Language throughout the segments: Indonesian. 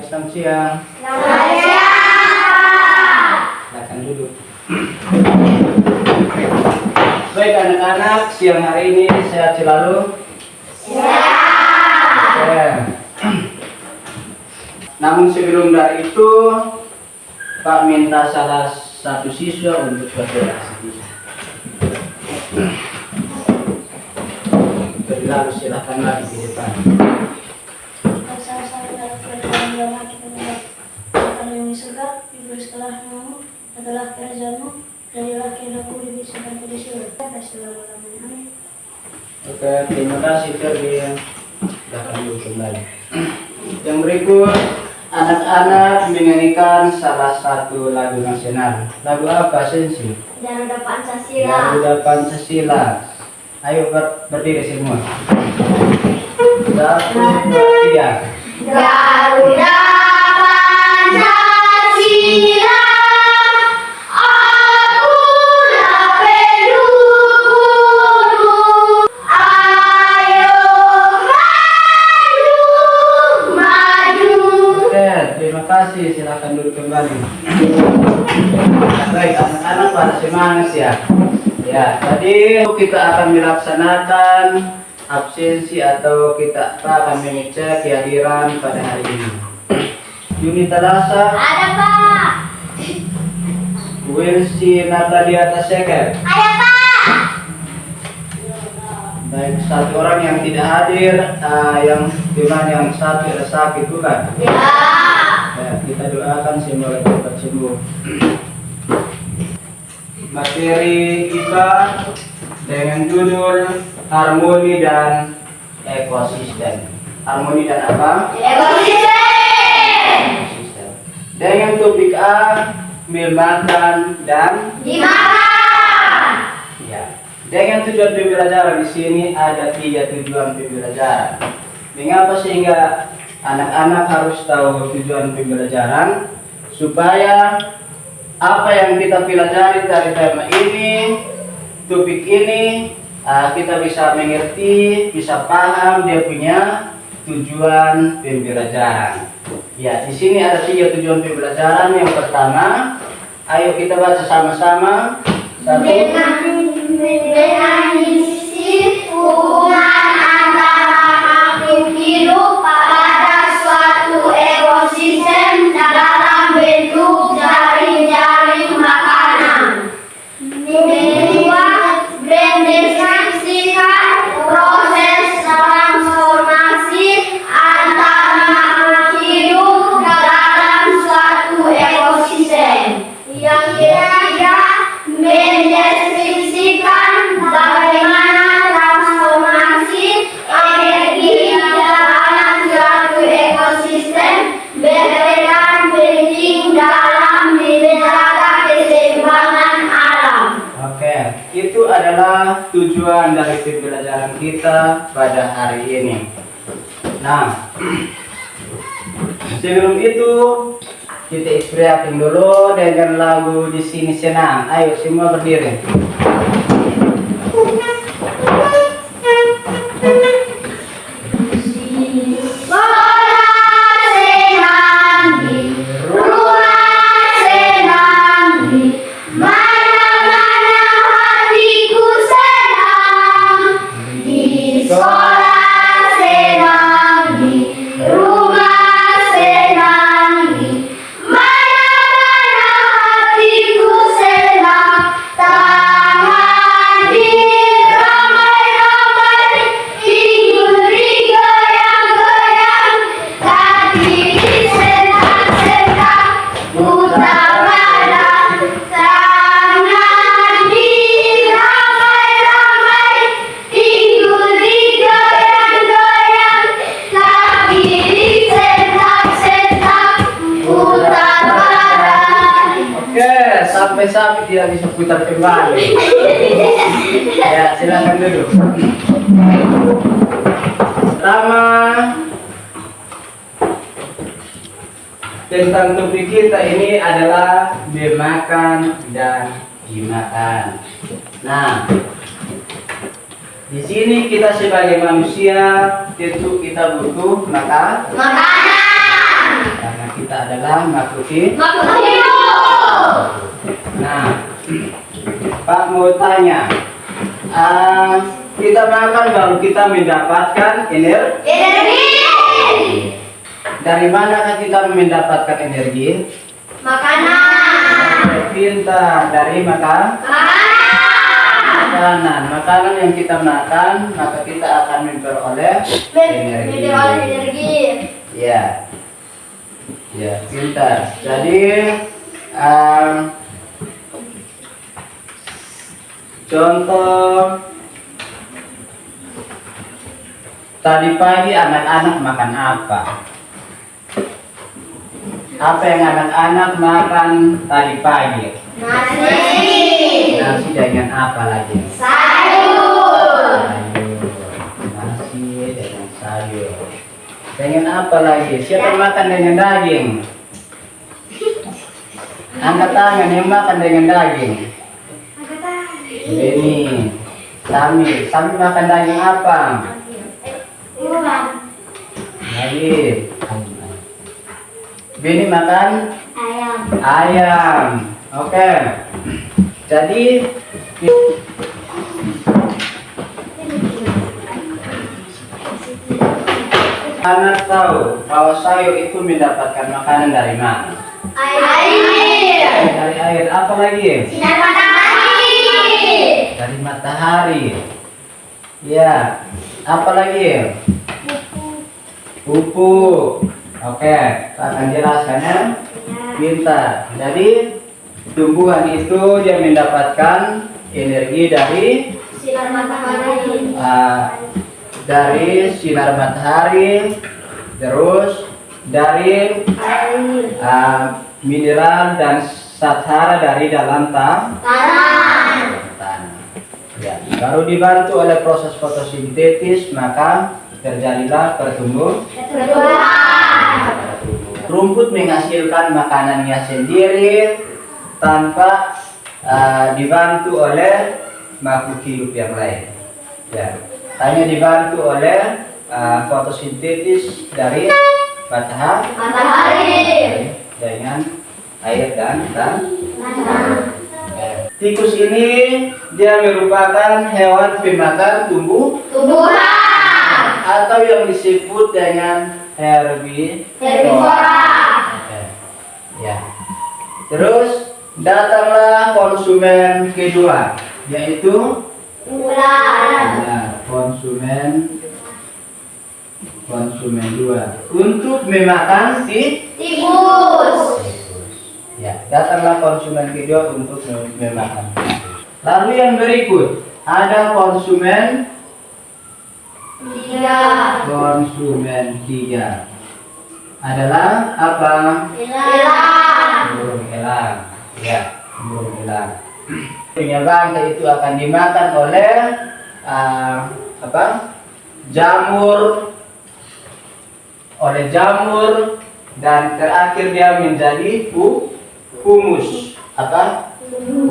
Selamat siang. Selamat siang. Silakan duduk. Baik anak-anak, siang hari ini sehat selalu? Siap. Oke. Namun sebelum dari itu, Pak minta salah satu siswa untuk berinteraksi. Lalu silakan lagi di depan. Saya adalah kerajaan yang mati penyebab. Kalau yang di surga, diberi sekolahmu adalah kerajaanmu, dari laki-laki lebih seperti di surga. Selama-lamanya. Amin. Oke, terima kasih Ferdi. Silakan dulu kembali. Yang berikut, anak-anak menyanyikan salah satu lagu nasional. Lagu apa, Sensi? Garuda Pancasila. Garuda Pancasila. Ayo berdiri semua. 1, 2, 3. Garuda Pancasila, akulah pendukungmu. Ayo maju, maju. Oke, terima kasih. Silakan duduk kembali. Baik, anak-anak pada semangat ya. Ya, tadi kita akan melaksanakan absensi atau kita akan mengecek kehadiran pada hari ini. Yuni Talasa, Ada Pak. Wilsi Natalia Taseker. Ada Pak. Baik, satu orang yang tidak hadir, yang dimana yang satu ada sakit bukan? Ya. Ya, kita doakan semoga cepat sembuh. Materi kita dengan judul harmoni dan ekosistem. Harmoni dan apa? Ekosistem. Ekosistem. Dengan topik A, memakan dan Dimakan. ya. Dengan tujuan pembelajaran di sini ada 3 tujuan pembelajaran. Mengapa sehingga anak-anak harus tahu tujuan pembelajaran supaya apa yang kita pelajari dari tema ini, topik ini, kita bisa mengerti, bisa paham dia punya tujuan pembelajaran. Ya, di sini ada 3 tujuan pembelajaran. Yang pertama, ayo kita baca sama-sama. 1. Dengan misi hubungan antara makhluk hidup pada suatu ekosistem dalam bentuk jaring-jaring makanan. 2. Mendeskripsikan proses transformasi antara makhluk hidup dalam suatu ekosistem. Yang ketiga, mendeskripsikan bagaimana transformasi energi dalam suatu ekosistem berperan penting dalam menjaga keseimbangan alam. Oke, itu adalah tujuan dari pembelajaran kita pada hari ini. Nah, sebelum itu kita istirahatin dulu dengan lagu Di Sini Senang. Ayo semua berdiri. Sekolah senang di rumah senang di mana-mana hatiku senang. Di sekolah senang di rumah senang di mana-mana hatiku senang. Tangan diramai-ramai, figuri goyang-goyang, kaki disentak-sentak, putar badan. Tangan diramai-ramai, figuri goyang-goyang, kaki disentak-sentak, putar badan. Oke, sampai tidak bisa putar kembali. Ya, silakan duduk. Pertama, tentang topik kita ini adalah memakan dan dimakan. Nah, di sini kita sebagai manusia tentu kita butuh makan. Makanan. kita adalah makhluk hidup. Nah, Pak mau tanya, kita makan baru kita mendapatkan energi. Dari manakah kita mendapatkan energi? Makanan. Pintar, dari makanan yang kita makan, maka kita akan memperoleh energi. Ya, ya, pintar. Jadi contoh tadi pagi anak-anak makan apa? Apa yang anak-anak makan tadi pagi? Nasi. Nasi dengan apa lagi? Sayur. Nasi dengan sayur. Dengan apa lagi? Siapa makan dengan daging? Angkat tangan yang makan dengan daging. Ini Sami makan daging apa? Daging. Bini makan ayam. Oke. Jadi anak tahu bahwa sayur itu mendapatkan makanan dari mana? Air. Dari air. Apa lagi? Sinar matahari. Dari matahari. Ya. Apa lagi? Pupuk. Oke, akan jelaskannya. Pintar. Jadi tumbuhan itu dia mendapatkan energi dari Sinar matahari. dari sinar matahari, terus dari mineral dan sathara dari dalam tanah. Ya, baru dibantu oleh proses fotosintesis, maka terjadilah pertumbuhan. Rumput menghasilkan makanannya sendiri tanpa dibantu oleh makhluk hidup yang lain. Ya, hanya dibantu oleh fotosintesis dari matahari dengan air dan tikus ini dia merupakan hewan pemakan tumbuhan atau yang disebut dengan herbivora. Ya. Terus datanglah konsumen kedua, yaitu konsumen dua untuk memakan Tikus. Ya, datanglah konsumen kedua untuk memakan. Lalu yang berikut ada konsumen tiga adalah apa? Burung elang. Ya, burung elang. Bangkai itu akan dimakan oleh jamur dan terakhir dia menjadi humus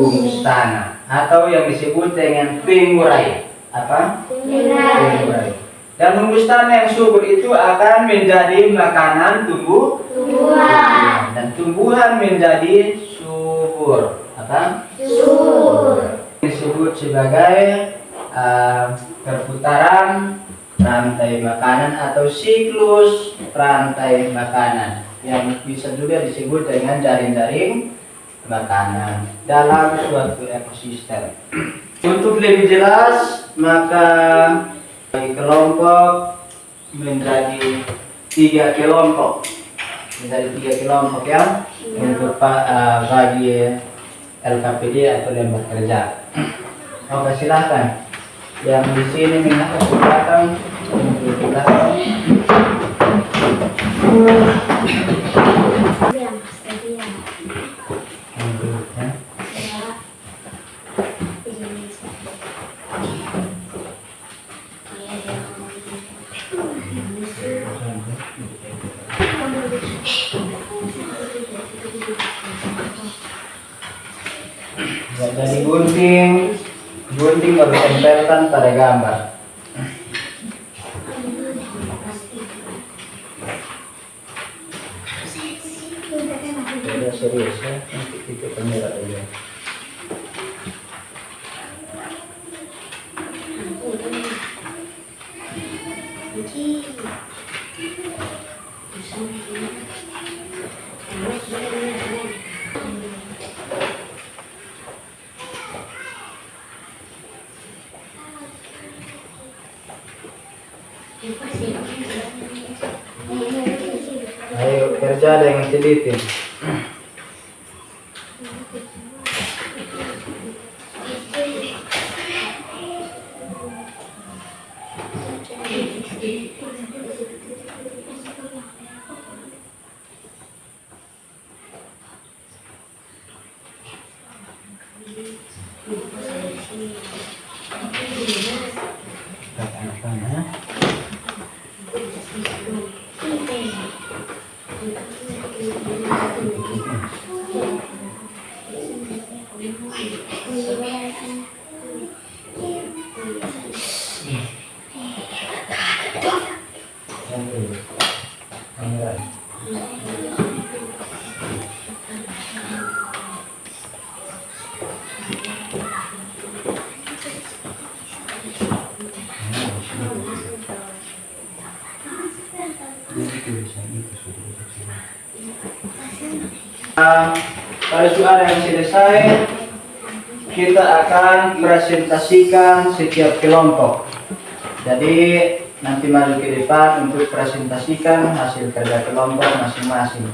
humus tanah atau yang disebut dengan pengurai pengurai. Dan humus tanah yang subur itu akan menjadi makanan tumbuhan dan tumbuhan menjadi subur disebut sebagai perputaran rantai makanan atau siklus rantai makanan yang bisa juga disebut dengan jaring-jaring makanan dalam suatu ekosistem. Untuk lebih jelas, maka kelompok menjadi tiga kelompok ya untuk bagi LKPD atau lembaga kerja. Oke, silahkan. Yang di sini minat ke belakang, ke belakang. Jadi gunting baru tempelkan pada gambar. Udah serius ya, nanti itu kamera aja. Ayo kerja dengan teliti. Pada soal yang selesai, kita akan presentasikan setiap kelompok. Jadi nanti mari ke depan untuk presentasikan hasil kerja kelompok masing-masing.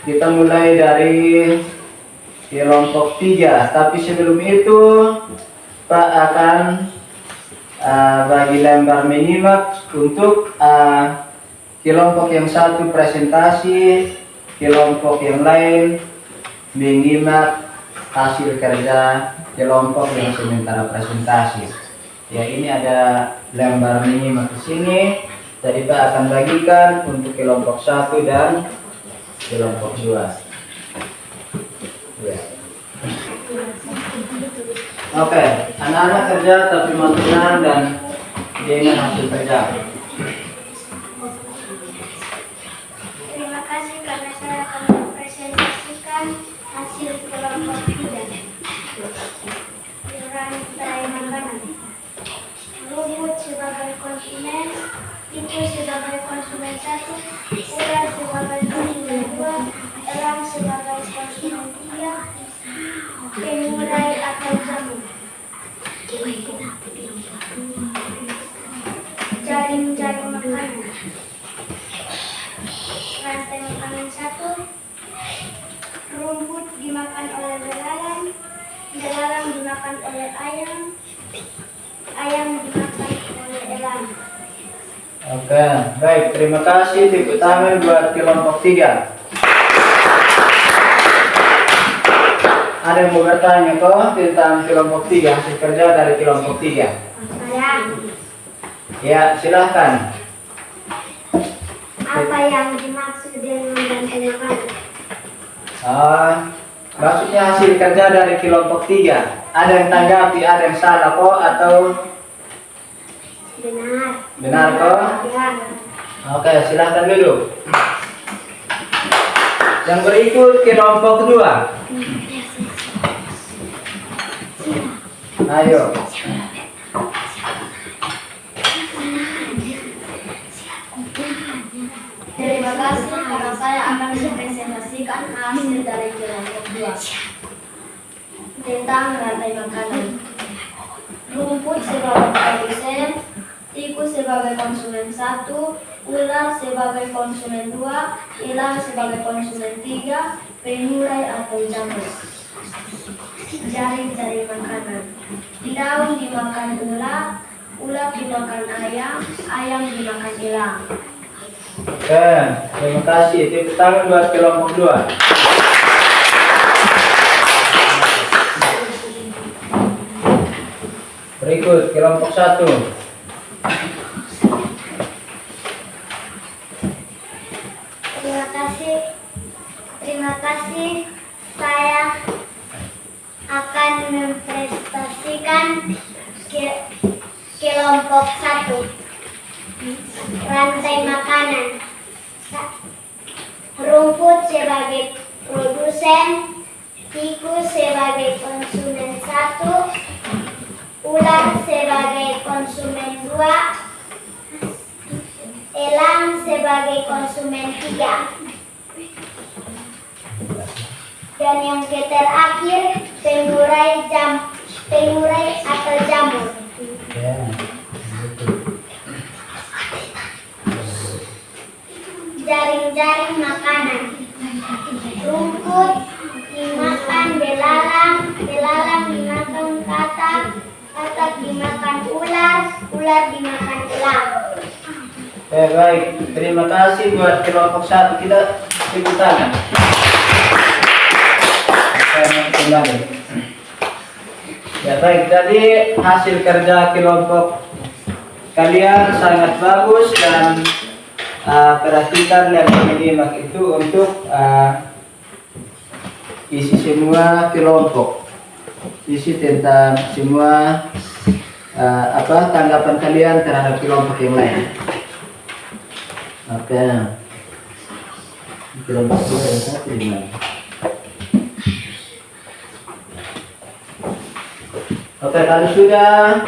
Kita mulai dari kelompok 3, tapi sebelum itu Pak akan bagi lembar menyimak untuk kelompok yang satu presentasi, kelompok yang lain menyimak hasil kerja kelompok yang sementara presentasi. Ya, ini ada lembar menyimak di sini. Jadi Pak akan bagikan untuk kelompok 1 dan kelompok 2. Ya. Oke, anak-anak kerja tapi mau tenang dan dengan hasil kerja. Terima kasih karena saya akan mempresentasikan hasil kelompok 3. Rantai makanan. Rumput sebagai konsumen, tikus sebagai konsumen 1, ular sebagai konsumen 2, elang sebagai konsumen 3, pengurai atau jamur. Jaring-jaring makanan. Rantai makanan 1, rumput dimakan oleh belalang, belalang dimakan oleh ayam, ayam dimakan oleh elang. Oke, baik, terima kasih. Tepuk tangan buat kelompok 3. Ada yang mau bertanya kok tentang kelompok 3, hasil kerja dari kelompok 3? Ya, silahkan. Apa yang dimaksud dengan rantai makanan? Maksudnya hasil kerja dari kelompok 3. Ada yang tanggapi, ada yang salah kok atau Benar. benar kok? Ya. Oke, silahkan dulu. Yang berikut kelompok 2. Ayo. Terima kasih karena saya akan mempresentasikan hasil dari kelompok 2 tentang rantai makanan. Rumput sebagai produsen, tikus sebagai konsumen 1, ular sebagai konsumen 2, elang sebagai konsumen 3, pengurai atau jamur. Jaring-jaring makanan. Daun dimakan ular, ular dimakan ayam, ayam dimakan elang. Oke, terima kasih. Tepuk tangan buat kelompok 2. Berikut kelompok 1. Terima kasih. Saya akan mempresentasikan kelompok 1. Rantai makanan. Rumput sebagai produsen. konsumen, tikus sebagai konsumen 1, ular sebagai konsumen 2, elang sebagai konsumen 3. Dan yang terakhir pengurai atau jamur. Ya. Jaring-jaring makanan. Rumput dimakan belalang, belalang dimakan katak, katak dimakan ular, ular dimakan elang. Baik, terima kasih buat kelompok 1. Kita tepuk tangan. Kembali. Ya baik, jadi hasil kerja kelompok kalian sangat bagus dan perhatikan yang menyimak itu untuk isi semua kelompok, isi tentang semua tanggapan kalian terhadap kelompok yang lain. Oke, kelompok 2 dan 1 gimana? Oke, kalau sudah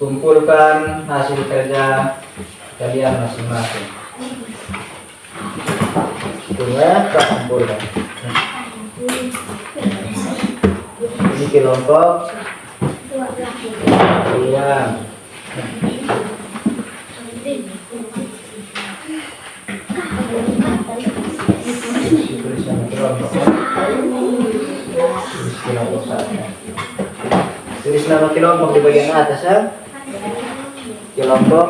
kumpulkan hasil kerja kalian masing-masing. Tunggu, kumpulkan. Ini kelompok 2. Tulis nama kelompok di bagian atas ya. Kelompok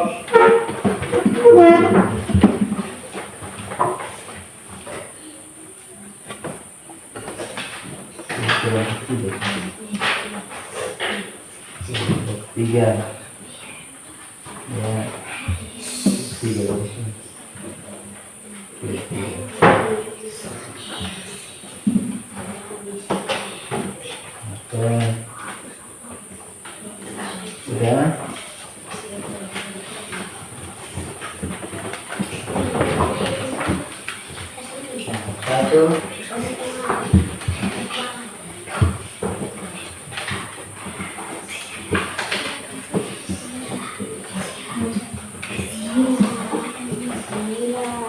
tiga. Ya. 3 di sini. Oke. Sudah. Satu.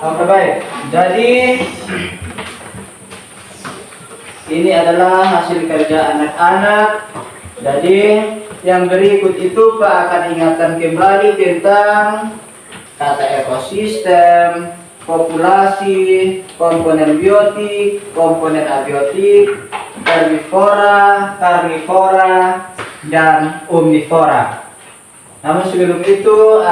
Oke baik. Jadi ini adalah hasil kerja anak-anak. Jadi yang berikut itu Pak akan ingatkan kembali tentang kata ekosistem, populasi, komponen biotik, komponen abiotik, herbivora, karnivora, dan omnivora. Namun sebelum itu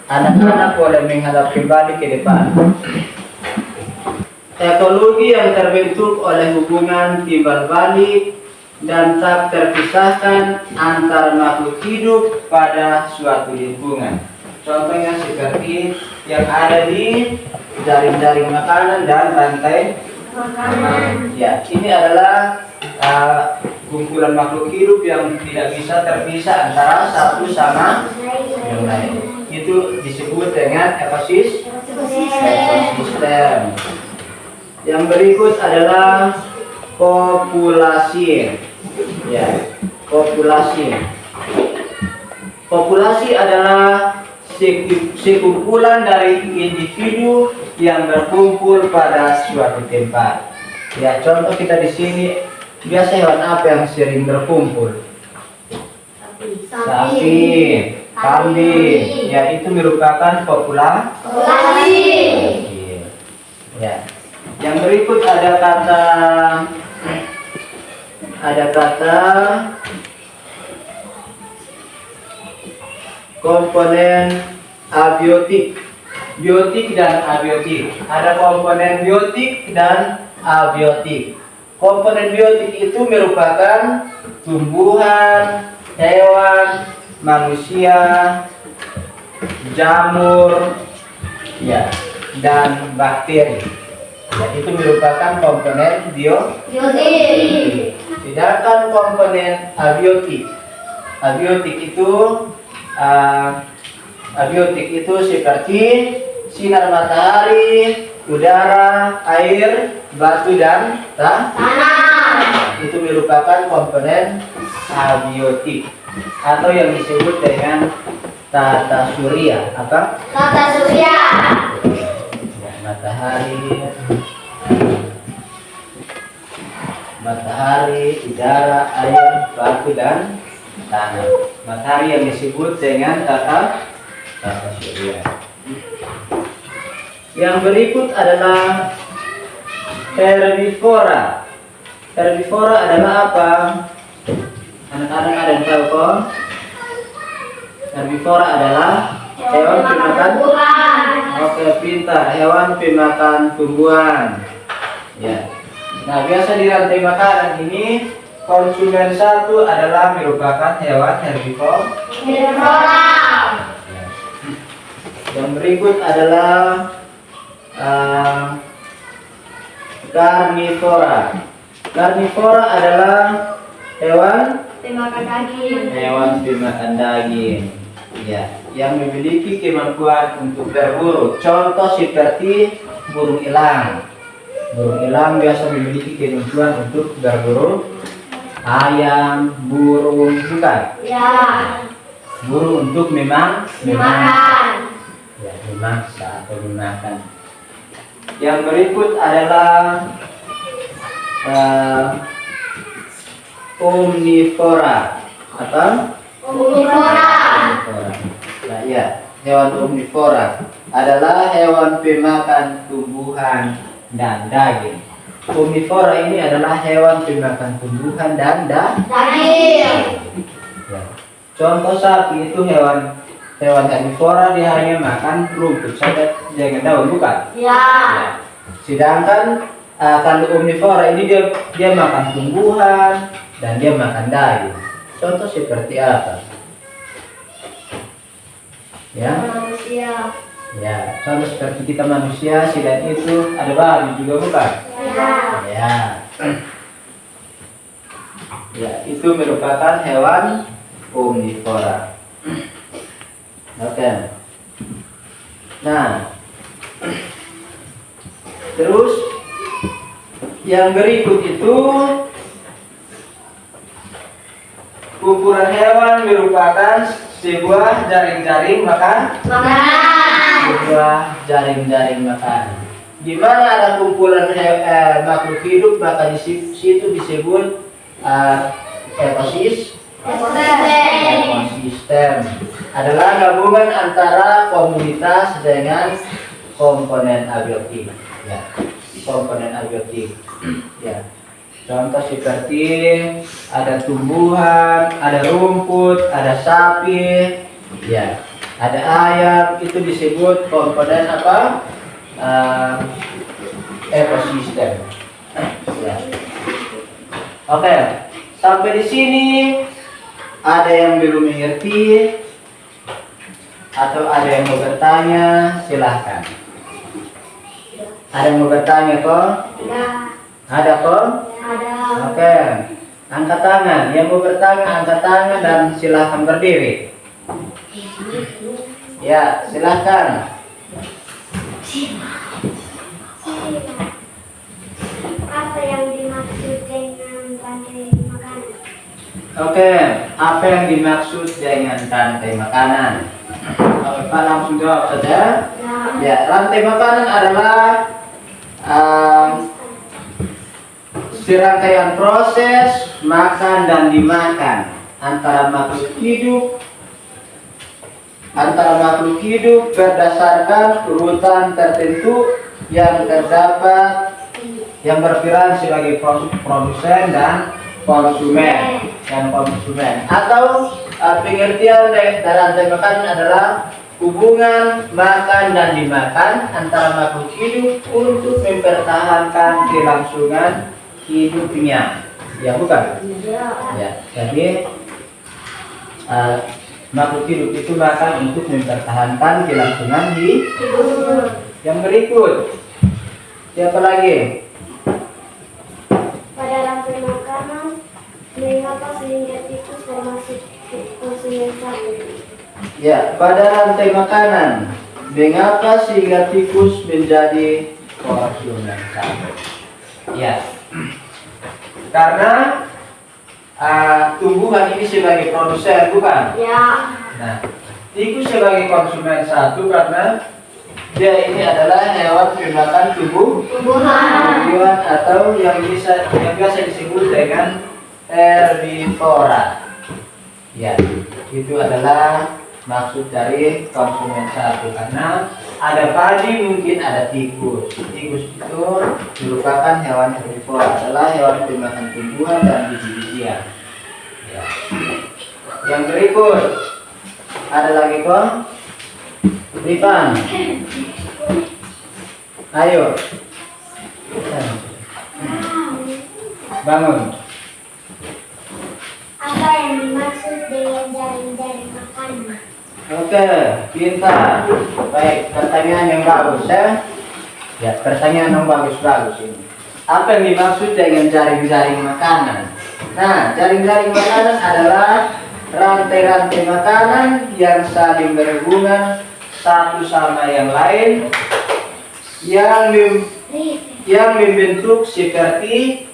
anak-anak boleh menghadap kembali ke depan. Ekologi yang terbentuk oleh hubungan timbal balik dan tak terpisahkan antara makhluk hidup pada suatu lingkungan. Contohnya seperti yang ada di jaring-jaring makanan dan rantai makanan. Ya, ini adalah kumpulan makhluk hidup yang tidak bisa terpisah antara satu sama yang lain. Itu disebut dengan ekosistem. Yang berikut adalah populasi. Ya, populasi. Populasi adalah sekumpulan dari individu yang berkumpul pada suatu tempat. Ya, contoh kita di sini biasa hewan apa yang sering berkumpul? Sapi, kambing. Ya, itu merupakan populasi. Ya. Yang berikut ada kata komponen abiotik. Biotik dan abiotik. Ada komponen biotik dan abiotik. Komponen biotik itu merupakan tumbuhan, hewan, manusia, jamur, ya, dan bakteri. Ya, itu merupakan komponen biotik. Sedangkan komponen abiotik. Abiotik itu seperti sinar matahari, udara, air, batu, dan tanah. Itu merupakan komponen abiotik atau yang disebut dengan tata surya. Apa? Tata surya. Ya, matahari, udara, air, batu, dan tanah. Matahari yang disebut dengan tata surya. Yang berikut adalah herbivora. Herbivora adalah apa? Anak-anak ada yang tahu kok? Herbivora adalah hewan pemakan. Oke, pintar. Hewan pemakan tumbuhan. Ya. Nah, biasa di rantai makanan ini konsumen satu adalah merupakan hewan herbivora. Yang berikut adalah karnivora. Karnivora adalah hewan pemakan daging. Ya, yang memiliki kemampuan untuk berburu. Contoh seperti burung elang. Burung elang biasa memiliki kemampuan untuk berburu ayam, burung, bukan? Ya. Burung untuk Makan. Ya, memangsa atau memakan. Yang berikut adalah omnivora. Apa? Omnivora. Nah, ya, hewan omnivora adalah hewan pemakan tumbuhan dan daging. Omnivora ini adalah hewan pemakan tumbuhan dan Daging. ya. Contoh sapi itu hewan herbivora, dia hanya makan rumput saja, jangan daun, bukan? Ya. Sedangkan kalau omnivora ini dia makan tumbuhan dan dia makan daging. Contoh seperti apa? Ya, Manusia. ya. Contoh seperti kita manusia, selain itu ada babi juga, bukan? Ya. Ya. Ya, itu merupakan hewan omnivora. Oke. Nah, terus yang berikut itu kumpulan hewan merupakan sebuah jaring-jaring makan. Sebuah jaring-jaring makan. Di mana ada kumpulan makhluk hidup, maka di situ disebut ekosistem. Adalah gabungan antara komunitas dengan komponen abiotik. Ya, komponen abiotik. Ya. Contoh seperti ada tumbuhan, ada rumput, ada sapi, ya, ada ayam, itu disebut komponen apa? Ekosistem. Ya. Oke, sampai di sini ada yang belum mengerti atau ada yang mau bertanya, silahkan. Ada yang mau bertanya kok? Ya. Ada kok? Ada. Oke, angkat tangan. Yang mau bertanya angkat tangan dan silahkan berdiri. Ya, silahkan. Apa yang dimaksud dengan rantai makanan? Oke, apa yang dimaksud dengan rantai makanan? Oke, Pak langsung jawab saja. Ya, rantai makanan adalah serangkaian proses makan dan dimakan antara makhluk hidup berdasarkan urutan tertentu yang terdapat yang berperan sebagai produsen dan konsumen atau pengertian dari rantai makanan adalah hubungan makan dan dimakan antara makhluk hidup untuk mempertahankan kelangsungan hidupnya. Ya, bukan? Ya, jadi makhluk hidup itu makan untuk mempertahankan kelangsungan hidup. Yang berikut, siapa lagi? Pada rantai makanan, mengapa sehingga tikus termasuk konsumen satu? Ya, pada rantai makanan, Mengapa sehingga tikus menjadi konsumen satu? Ya, karena tumbuhan ini sebagai produsen, bukan? Ya. Nah, tikus sebagai konsumen satu karena dia ini adalah hewan pemakan tumbuhan atau yang biasa disebut dengan herbivora. Ya, itu adalah maksud dari konsumen satu karena ada padi mungkin ada tikus. Tikus itu merupakan hewan herbivora, adalah hewan pemakan tumbuhan dan biji-bijian. Ya. Yang berikut ada lagi kok, Rifan. Ayo, bangun. Apa yang dimaksud dengan jaring-jaring makanan? Oke, pintar. Baik, pertanyaan yang bagus ya. Ya, pertanyaan yang bagus ini. Apa yang dimaksud dengan jaring-jaring makanan? Nah, jaring-jaring makanan adalah rantai-rantai makanan yang saling berhubungan satu sama yang lain yang membentuk seperti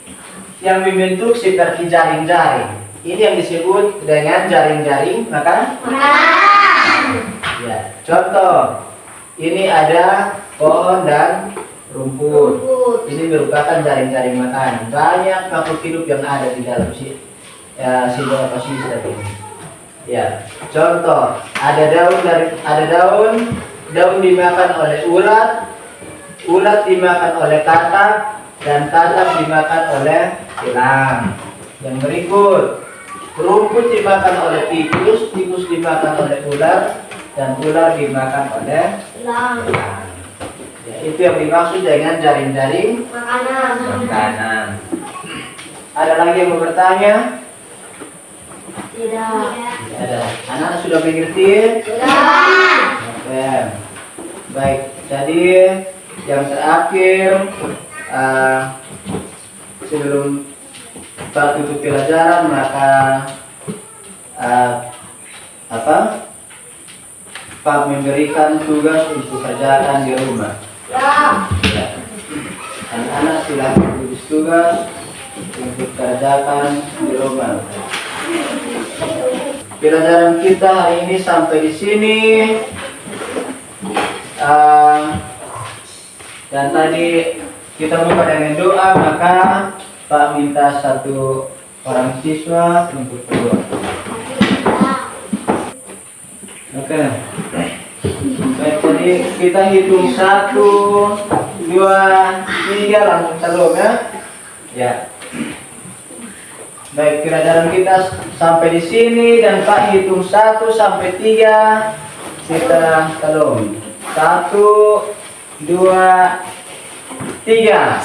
jaring-jaring. Ini yang disebut dengan jaring-jaring makanan. Ya, contoh. Ini ada pohon dan rumput. Ini merupakan jaring-jaring makanan. Banyak makhluk hidup yang ada di dalam sebuah ekosistem ini. Ya, contoh, ada daun dimakan oleh ulat dimakan oleh katak, dan katak dimakan oleh elang. Yang berikut, rumput dimakan oleh tikus dimakan oleh ular, dan ular dimakan oleh elang. Ya, itu yang dimaksud dengan jaring-jaring makanan. Ada lagi yang mau bertanya? Tidak. Tidak ada. Anak sudah mengerti? Tidak. Oke. Baik, jadi yang terakhir sebelum Pak tutup pelajaran maka Pak memberikan tugas untuk kerjakan di rumah. Ya. Anak-anak sudah tulis tugas untuk kerjakan di rumah. Pelajaran kita hari ini sampai di sini. Dan tadi kita buka dengan doa, maka Pak minta satu orang siswa untuk berdoa. Oke. Baik, jadi kita hitung 1, 2, 3 langsung salam ya. Ya. Baik, pelajaran kita sampai di sini dan Pak hitung 1 sampai 3 kita salam. 1, 2, 3.